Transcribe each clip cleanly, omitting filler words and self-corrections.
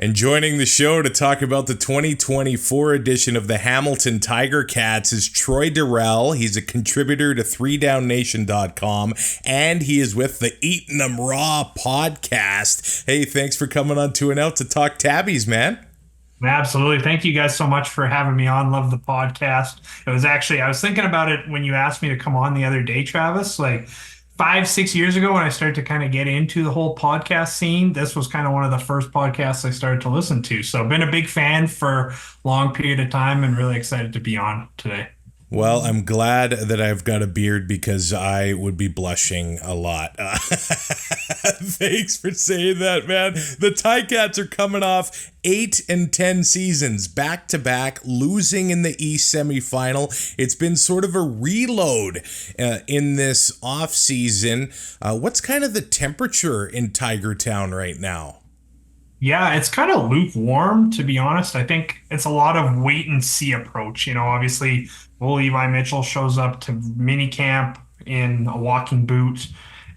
And joining the show to talk about the 2024 edition of the Hamilton Tiger Cats is Troy Durrell. He's a contributor to 3downnation.com, and he is with the Eatin Em Raw Podcast. Hey, thanks for coming on To and Out to talk Tabbies, man. Absolutely. Thank you guys so much for having me on. Love the podcast. I was thinking about it when you asked me to come on the other day, Travis, like 5-6 years ago when I started to kind of get into the whole podcast scene. This was kind of one of the first podcasts I started to listen to. So I've been a big fan for a long period of time and really excited to be on today. Well, I'm glad that I've got a beard because I would be blushing a lot. Thanks for saying that, man. The Ticats are coming off 8 and 10 seasons back to back, losing in the East semifinal. It's been sort of a reload in this off season. What's kind of the temperature in Tiger Town right now? Yeah, it's kind of lukewarm, to be honest. I think it's a lot of wait and see approach. Obviously, Bo Levi Mitchell shows up to mini camp in a walking boot.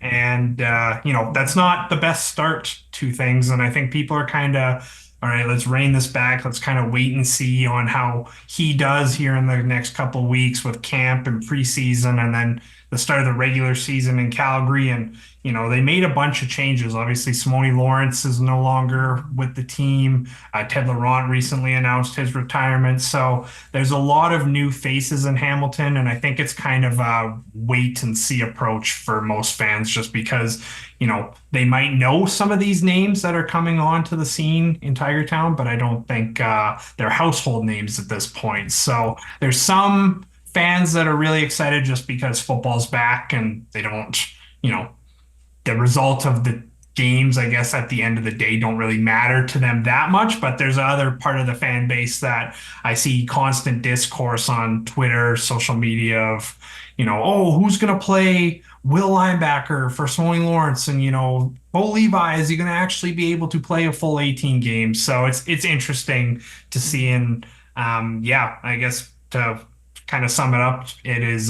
And, that's not the best start to things. And I think people are kind of, all right, let's rein this back. Let's kind of wait and see on how he does here in the next couple of weeks with camp and preseason and then the start of the regular season in Calgary. And, they made a bunch of changes. Obviously, Simone Lawrence is no longer with the team. Ted Laurent recently announced his retirement. So there's a lot of new faces in Hamilton. And I think it's kind of a wait and see approach for most fans just because, they might know some of these names that are coming onto the scene in Tiger Town, but I don't think they're household names at this point. So there's some fans that are really excited just because football's back and they don't, the result of the games, I guess, at the end of the day don't really matter to them that much. But there's another part of the fan base that I see constant discourse on Twitter, social media of, who's going to play Will linebacker for Simone Lawrence and, Bo Levi, is he going to actually be able to play a full 18 games? So it's interesting to see. And I guess to kind of sum it up, it is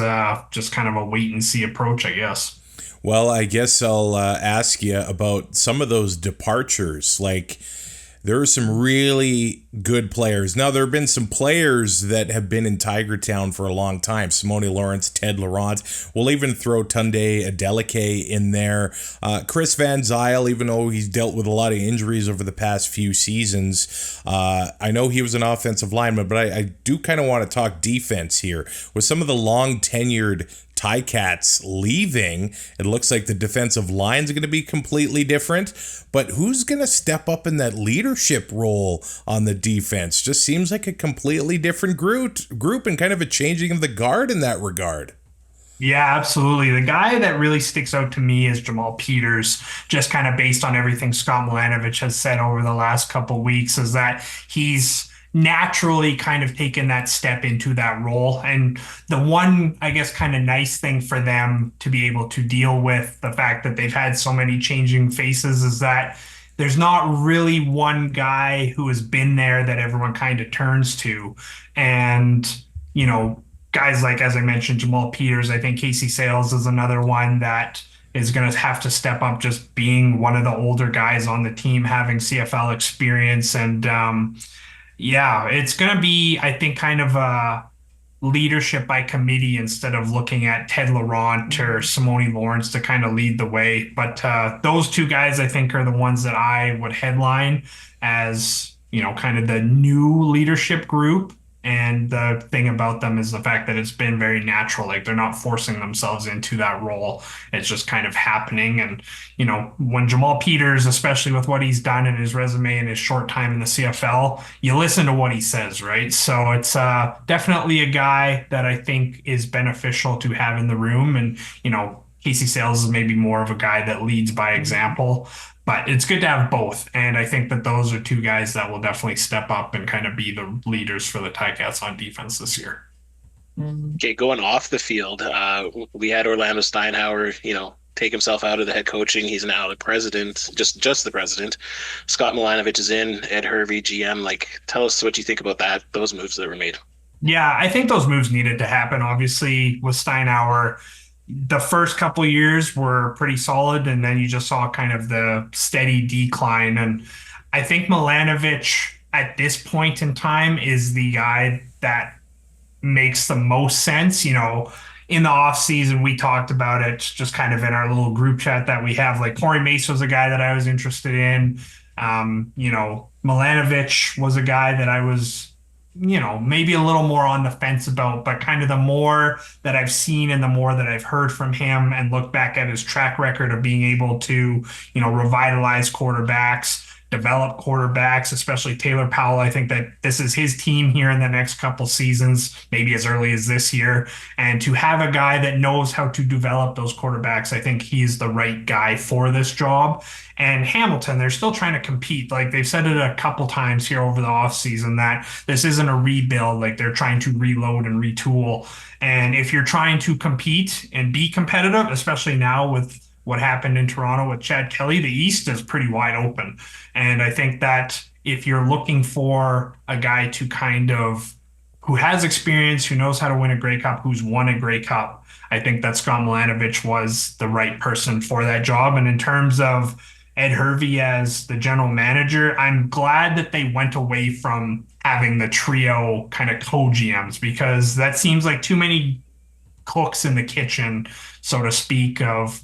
just kind of a wait and see approach, I guess. Well, I guess I'll ask you about some of those departures. Like, there are some really good players. Now, there have been some players that have been in Tiger Town for a long time. Simone Lawrence, Ted Laurent. We'll even throw Tunde Adeleke in there. Chris Van Zyl, even though he's dealt with a lot of injuries over the past few seasons. I know he was an offensive lineman, but I do kind of want to talk defense here. With some of the long-tenured Ticats leaving, it looks like the defensive line's going to be completely different. But who's going to step up in that leadership role on the defense? Just seems like a completely different group and kind of a changing of the guard in that regard. Yeah, absolutely. The guy that really sticks out to me is Jamal Peters, just kind of based on everything Scott Milanovich has said over the last couple of weeks, is that he's naturally kind of taken that step into that role. And the one, I guess, kind of nice thing for them to be able to deal with the fact that they've had so many changing faces is that there's not really one guy who has been there that everyone kind of turns to. And, guys like, as I mentioned, Jamal Peters, I think Casey Sales is another one that is going to have to step up just being one of the older guys on the team, having CFL experience. And, it's going to be, I think, kind of a leadership by committee instead of looking at Ted Laurent or Simone Lawrence to kind of lead the way. But those two guys, I think, are the ones that I would headline as, kind of the new leadership group. And the thing about them is the fact that it's been very natural. Like, they're not forcing themselves into that role. It's just kind of happening. And, when Jamal Peters, especially with what he's done in his resume and his short time in the CFL, you listen to what he says, right? So it's definitely a guy that I think is beneficial to have in the room. And, Casey Sales is maybe more of a guy that leads by example. But it's good to have both. And I think that those are two guys that will definitely step up and kind of be the leaders for the Ticats on defense this year. Okay, going off the field, we had Orlando Steinhauer, take himself out of the head coaching. He's now the president, just the president. Scott Milanovich is in, Ed Hervey, GM. Like, tell us what you think about those moves that were made. Yeah, I think those moves needed to happen. Obviously, with Steinhauer, the first couple of years were pretty solid, and then you just saw kind of the steady decline. And I think Milanovich at this point in time is the guy that makes the most sense. In the off season, we talked about it just kind of in our little group chat that we have. Like Corey Mace was a guy that I was interested in. Milanovich was a guy that I was, maybe a little more on the fence about, but kind of the more that I've seen and the more that I've heard from him and look back at his track record of being able to, revitalize quarterbacks, develop quarterbacks, especially Taylor Powell. I think that this is his team here in the next couple seasons, maybe as early as this year. And to have a guy that knows how to develop those quarterbacks, I think he's the right guy for this job. And Hamilton, they're still trying to compete. Like they've said it a couple times here over the offseason that this isn't a rebuild. Like they're trying to reload and retool. And if you're trying to compete and be competitive, especially now with what happened in Toronto with Chad Kelly, the East is pretty wide open. And I think that if you're looking for a guy to kind of who has experience, who knows how to win a Grey Cup, who's won a Grey Cup, I think that Scott Milanovich was the right person for that job. And in terms of Ed Hervey as the general manager, I'm glad that they went away from having the trio kind of co-GMs because that seems like too many cooks in the kitchen, so to speak, of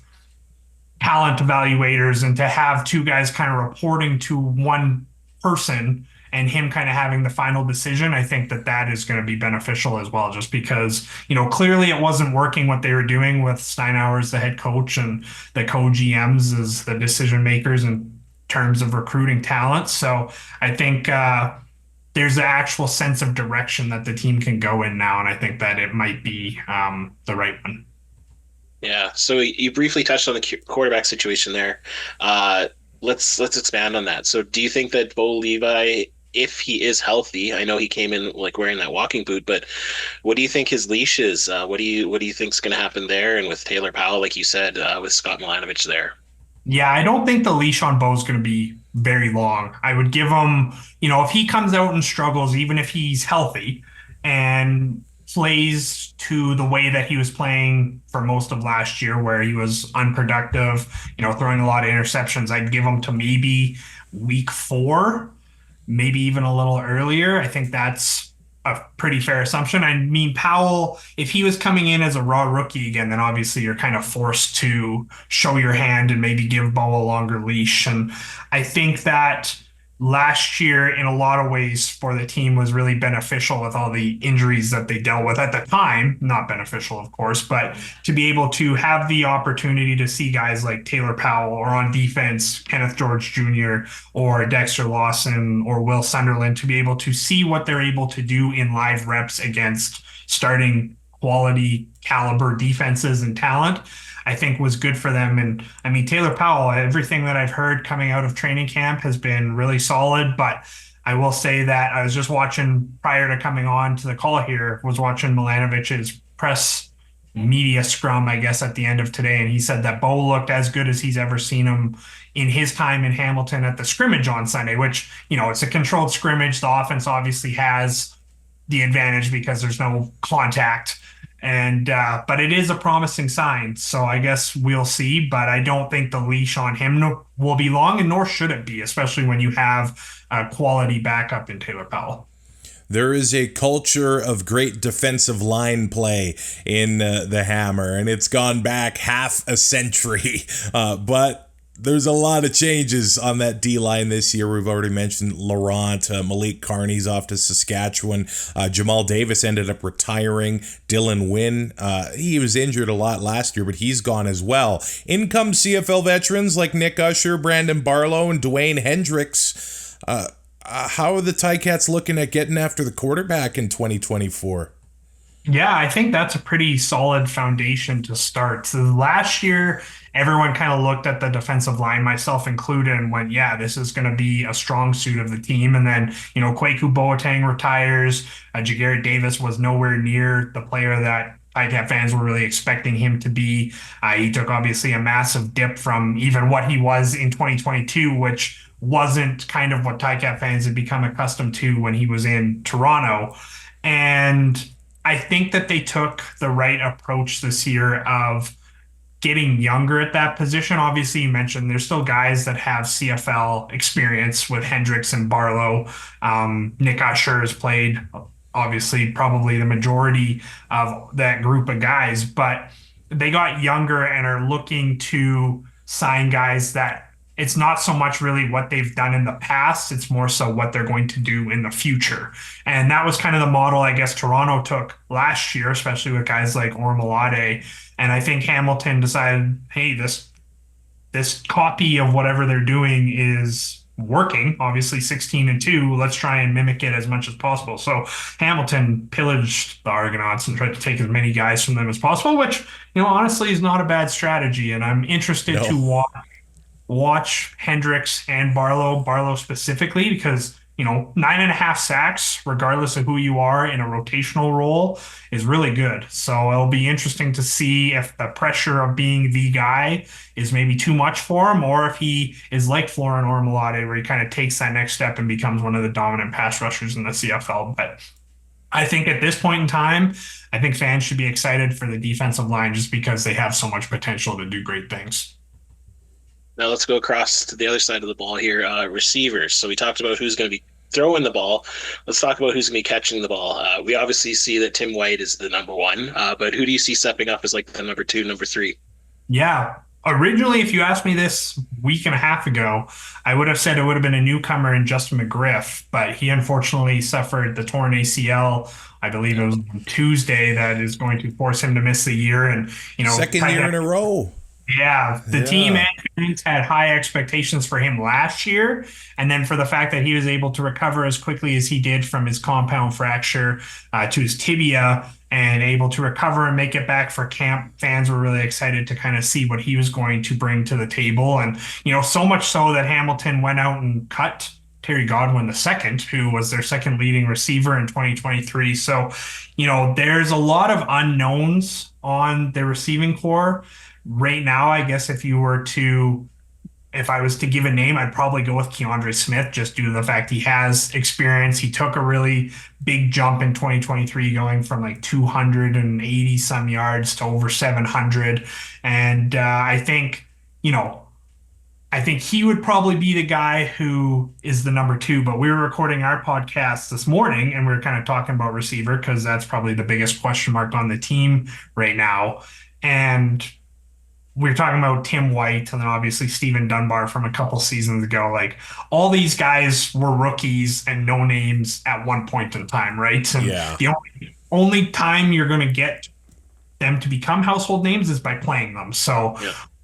talent evaluators, and to have two guys kind of reporting to one person and him kind of having the final decision, I think that that is going to be beneficial as well, just because, clearly it wasn't working what they were doing with Steinauer as the head coach and the co-GMs as the decision makers in terms of recruiting talent. So I think there's an actual sense of direction that the team can go in now, and I think that it might be the right one. Yeah. So you briefly touched on the quarterback situation there. Let's expand on that. So do you think that Bo Levi, if he is healthy, I know he came in like wearing that walking boot, but what do you think his leash is? What do you think is going to happen there? And with Taylor Powell, like you said, with Scott Milanovich there. Yeah, I don't think the leash on Bo is going to be very long. I would give him, if he comes out and struggles, even if he's healthy and plays to the way that he was playing for most of last year, where he was unproductive, throwing a lot of interceptions, I'd give him to maybe week 4, maybe even a little earlier. I think that's a pretty fair assumption. I mean, Powell, if he was coming in as a raw rookie again, then obviously you're kind of forced to show your hand and maybe give Bo a longer leash. And I think that last year, in a lot of ways, for the team was really beneficial with all the injuries that they dealt with at the time. Not beneficial, of course, but to be able to have the opportunity to see guys like Taylor Powell, or on defense, Kenneth George Jr. or Dexter Lawson or Will Sunderland, to be able to see what they're able to do in live reps against starting quality caliber defenses and talent, I think was good for them. And I mean, Taylor Powell, everything that I've heard coming out of training camp has been really solid. But I will say that I was just watching, prior to coming on to the call here, was watching Milanovich's press media scrum, I guess, at the end of today. And he said that Bo looked as good as he's ever seen him in his time in Hamilton at the scrimmage on Sunday, which, it's a controlled scrimmage. The offense obviously has the advantage because there's no contact. And but it is a promising sign. So I guess we'll see. But I don't think the leash on him will be long, and nor should it be, especially when you have a quality backup in Taylor Powell. There is a culture of great defensive line play in the Hammer, and it's gone back half a century. But there's a lot of changes on that D-line this year. We've already mentioned Laurent, Malik Carney's off to Saskatchewan. Jamal Davis ended up retiring. Dylan Wynn, he was injured a lot last year, but he's gone as well. In come CFL veterans like Nick Usher, Brandon Barlow, and Dwayne Hendricks. How are the Ticats looking at getting after the quarterback in 2024? Yeah, I think that's a pretty solid foundation to start. So last year, everyone kind of looked at the defensive line, myself included, and went, yeah, this is going to be a strong suit of the team. And then, Kwaku Boateng retires. Jagger Davis was nowhere near the player that Ticat fans were really expecting him to be. He took obviously a massive dip from even what he was in 2022, which wasn't kind of what Ticat fans had become accustomed to when he was in Toronto. And I think that they took the right approach this year of getting younger at that position. Obviously, you mentioned there's still guys that have CFL experience with Hendricks and Barlow. Nick Usher has played, obviously, probably the majority of that group of guys, but they got younger and are looking to sign guys that it's not so much really what they've done in the past, it's more so what they're going to do in the future. And that was kind of the model, I guess, Toronto took last year, especially with guys like Ormolade. And I think Hamilton decided, hey, this copy of whatever they're doing is working. Obviously 16-2, let's try and mimic it as much as possible. So Hamilton pillaged the Argonauts and tried to take as many guys from them as possible, which, honestly is not a bad strategy. And I'm interested to watch Hendricks and Barlow specifically, because 9.5 sacks, regardless of who you are in a rotational role, is really good. So it'll be interesting to see if the pressure of being the guy is maybe too much for him, or if he is like Florian Ormolade, where he kind of takes that next step and becomes one of the dominant pass rushers in the CFL. But I think at this point in time, I think fans should be excited for the defensive line just because they have so much potential to do great things. Now let's go across to the other side of the ball here, receivers. So we talked about who's going to be throwing the ball. Let's talk about who's going to be catching the ball. We obviously see that Tim White is the number one, but who do you see stepping up as like the number two, number three? Yeah. Originally, if you asked me this week and a half ago, I would have said it would have been a newcomer in Justin McGriff, but he unfortunately suffered the torn ACL. I believe it was on Tuesday, that is going to force him to miss the year. And, second year in a row. Yeah, the team and parents had high expectations for him last year. And then for the fact that he was able to recover as quickly as he did from his compound fracture to his tibia and able to recover and make it back for camp, fans were really excited to kind of see what he was going to bring to the table. And, so much so that Hamilton went out and cut Terry Godwin II, who was their second leading receiver in 2023. So, there's a lot of unknowns on the receiving core. Right now, I guess if I was to give a name, I'd probably go with Keandre Smith, just due to the fact he has experience. He took a really big jump in 2023, going from like 280 some yards to over 700. And I think he would probably be the guy who is the number two. But we were recording our podcast this morning and we were kind of talking about receiver, because that's probably the biggest question mark on the team right now. And we're talking about Tim White and then obviously Stephen Dunbar from a couple seasons ago. Like, all these guys were rookies and no names at one point in time, right? And the only time you're going to get them to become household names is by playing them. So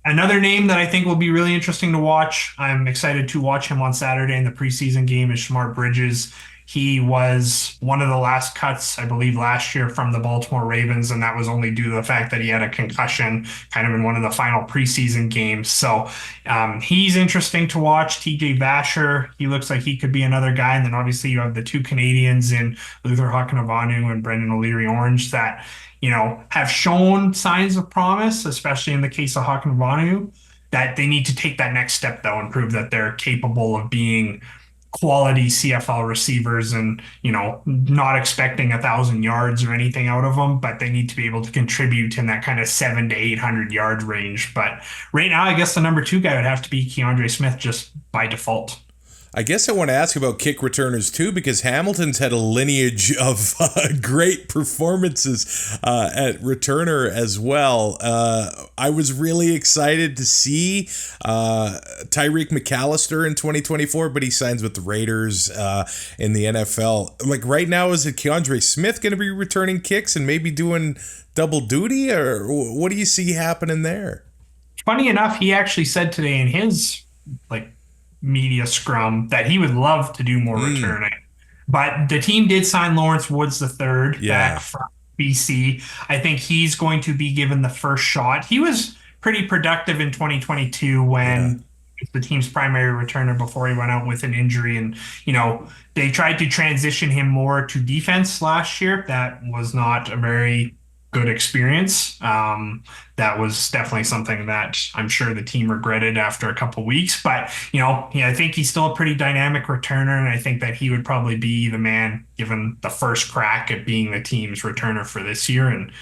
another name that I think will be really interesting to watch, I'm excited to watch him on Saturday in the preseason game, is Shamar Bridges. He was one of the last cuts, I believe, last year from the Baltimore Ravens, and that was only due to the fact that he had a concussion kind of in one of the final preseason games. So he's interesting to watch. TJ Vasher, he looks like he could be another guy. And then obviously you have the two Canadians in Luther Hakanavanu and Brendan O'Leary-Orange that, have shown signs of promise, especially in the case of Hakanavanu, that they need to take that next step, though, and prove that they're capable of being quality CFL receivers, and not expecting 1,000 yards or anything out of them, but they need to be able to contribute in that kind of 700 to 800 yard range. But right now, I guess the number two guy would have to be Keandre Smith, just by default. I guess I want to ask about kick returners too, because Hamilton's had a lineage of great performances at returner as well. I was really excited to see Tyreek McAllister in 2024, but he signs with the Raiders in the NFL. Like, right now, is it Keandre Smith going to be returning kicks and maybe doing double duty, or what do you see happening there? Funny enough, he actually said today in his media scrum that he would love to do more returning. But the team did sign Lawrence Woods III back from BC. I think he's going to be given the first shot. He was pretty productive in 2022 when the team's primary returner before he went out with an injury. And, they tried to transition him more to defense last year. That was not a very good experience. That was definitely something that I'm sure the team regretted after a couple weeks. But, I think he's still a pretty dynamic returner, and I think that he would probably be the man given the first crack at being the team's returner for this year. And,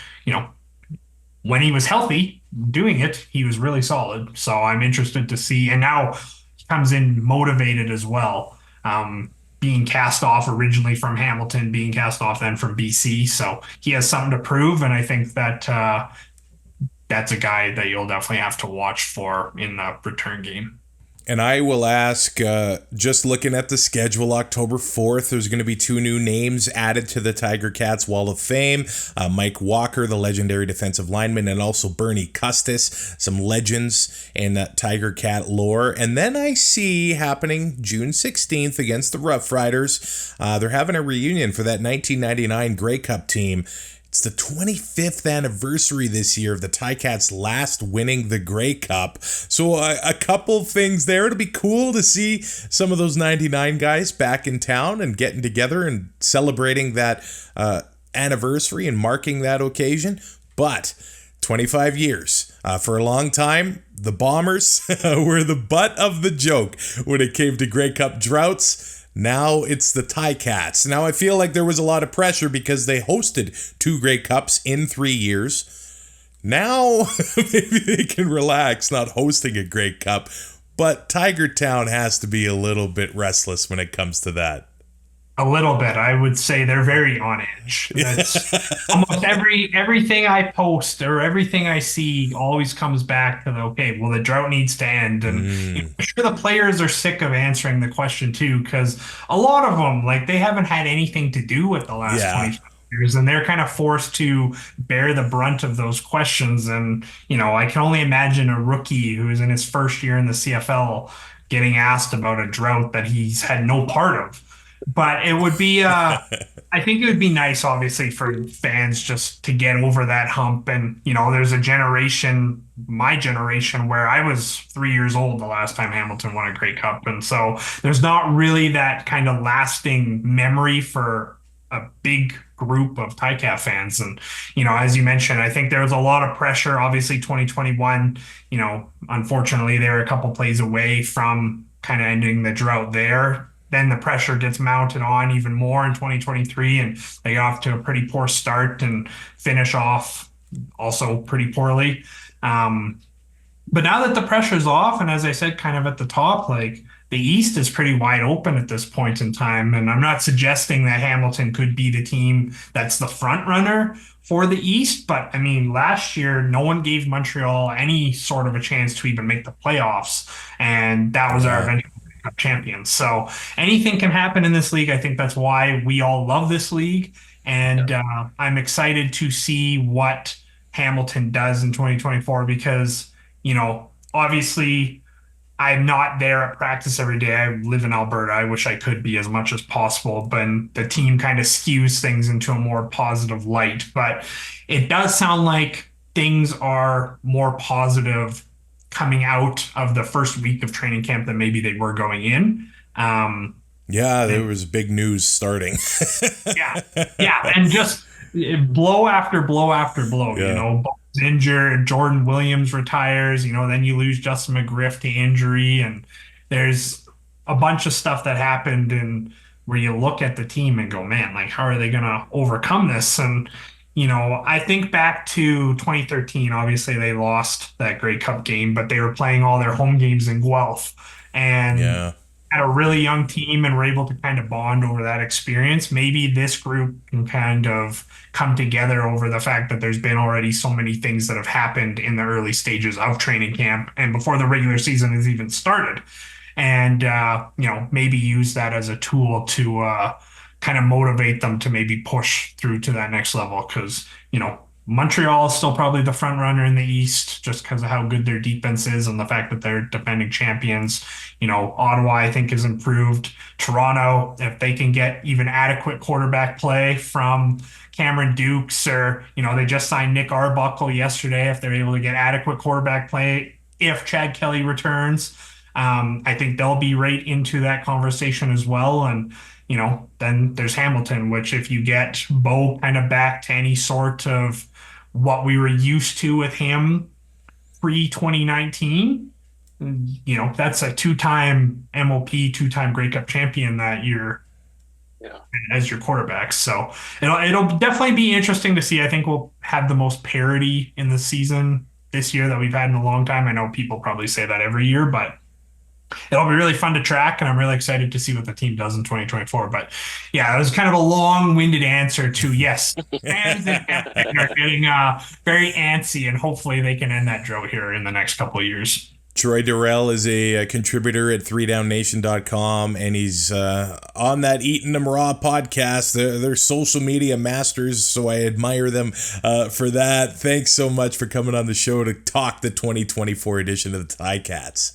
when he was healthy doing it, he was really solid. So I'm interested to see. And now he comes in motivated as well. Being cast off originally from Hamilton, being cast off then from BC. So he has something to prove. And I think that that's a guy that you'll definitely have to watch for in the return game. And I will ask, just looking at the schedule, October 4th, there's going to be 2 new names added to the Tiger Cats Wall of Fame. Mike Walker, the legendary defensive lineman, and also Bernie Custis, some legends in Tiger Cat lore. And then I see happening June 16th against the Rough Riders. They're having a reunion for that 1999 Grey Cup team. It's the 25th anniversary this year of the Ticats last winning the Grey Cup. So a couple things there. It'll be cool to see some of those 99 guys back in town and getting together and celebrating that anniversary and marking that occasion. But 25 years. For a long time, the Bombers were the butt of the joke when it came to Grey Cup droughts. Now it's the Ticats. Now I feel like there was a lot of pressure because they hosted 2 Grey Cups in 3 years. Now maybe they can relax not hosting a Grey Cup, but Tiger Town has to be a little bit restless when it comes to that. A little bit. I would say they're very on edge. That's almost everything I post or everything I see always comes back to the drought needs to end. And I'm sure the players are sick of answering the question too, because a lot of them, like, they haven't had anything to do with the last 25 years, and they're kind of forced to bear the brunt of those questions. And, I can only imagine a rookie who is in his first year in the CFL getting asked about a drought that he's had no part of. But it would be, I think it would be nice, obviously, for fans just to get over that hump. And, there's a generation, my generation, where I was 3 years old the last time Hamilton won a Grey Cup. And so there's not really that kind of lasting memory for a big group of Ticat fans. And, as you mentioned, I think there was a lot of pressure. Obviously, 2021, unfortunately, they were a couple plays away from kind of ending the drought there. Then the pressure gets mounted on even more in 2023, and they got off to a pretty poor start and finish off also pretty poorly. But now that the pressure's off, and as I said, kind of at the top, like, the East is pretty wide open at this point in time. And I'm not suggesting that Hamilton could be the team that's the front runner for the East. But I mean, last year, no one gave Montreal any sort of a chance to even make the playoffs. And that was our eventual champions. So anything can happen in this league. I think that's why we all love this league. And I'm excited to see what Hamilton does in 2024 because, obviously I'm not there at practice every day. I live in Alberta. I wish I could be as much as possible, but the team kind of skews things into a more positive light. But it does sound like things are more positive coming out of the first week of training camp than maybe they were going in. There was big news starting. And just blow after blow after blow. Bo's injured, Jordan Williams retires. Then you lose Justin McGriff to injury, and there's a bunch of stuff that happened, and where you look at the team and go, man, like, how are they going to overcome this? And I think back to 2013, obviously they lost that Grey Cup game, but they were playing all their home games in Guelph and had a really young team and were able to kind of bond over that experience. Maybe this group can kind of come together over the fact that there's been already so many things that have happened in the early stages of training camp and before the regular season has even started. And, maybe use that as a tool to, kind of motivate them to maybe push through to that next level. Because, Montreal is still probably the front runner in the East just because of how good their defense is and the fact that they're defending champions. Ottawa, I think, is improved. Toronto, if they can get even adequate quarterback play from Cameron Dukes or, they just signed Nick Arbuckle yesterday. If they're able to get adequate quarterback play, if Chad Kelly returns, I think they'll be right into that conversation as well. And, then there's Hamilton, which if you get Bo kind of back to any sort of what we were used to with him pre-2019, that's a two-time MOP, two-time Grey Cup champion that you're as your quarterbacks. So it'll definitely be interesting to see. I think we'll have the most parity in the season this year that we've had in a long time. I know people probably say that every year, but it'll be really fun to track, and I'm really excited to see what the team does in 2024. But yeah, it was kind of a long-winded answer to yes. Fans are getting very antsy, and hopefully they can end that drought here in the next couple of years. Troy Durrell is a contributor at 3downnation.com, and he's on that Eatin Em Raw podcast. They're social media masters, so I admire them for that. Thanks so much for coming on the show to talk the 2024 edition of the Ticats.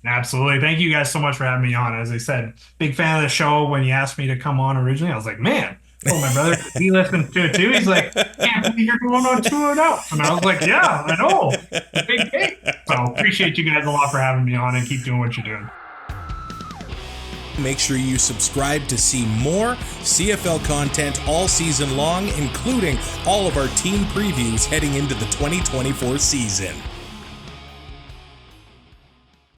Absolutely. Thank you guys so much for having me on. As I said, big fan of the show. When you asked me to come on originally, I was like, man, my brother, he listens to it too. He's like, can't believe you're going on tour now. And I was like, yeah, I know. It's a big thing. So appreciate you guys a lot for having me on, and keep doing what you're doing. Make sure you subscribe to see more CFL content all season long, including all of our team previews heading into the 2024 season.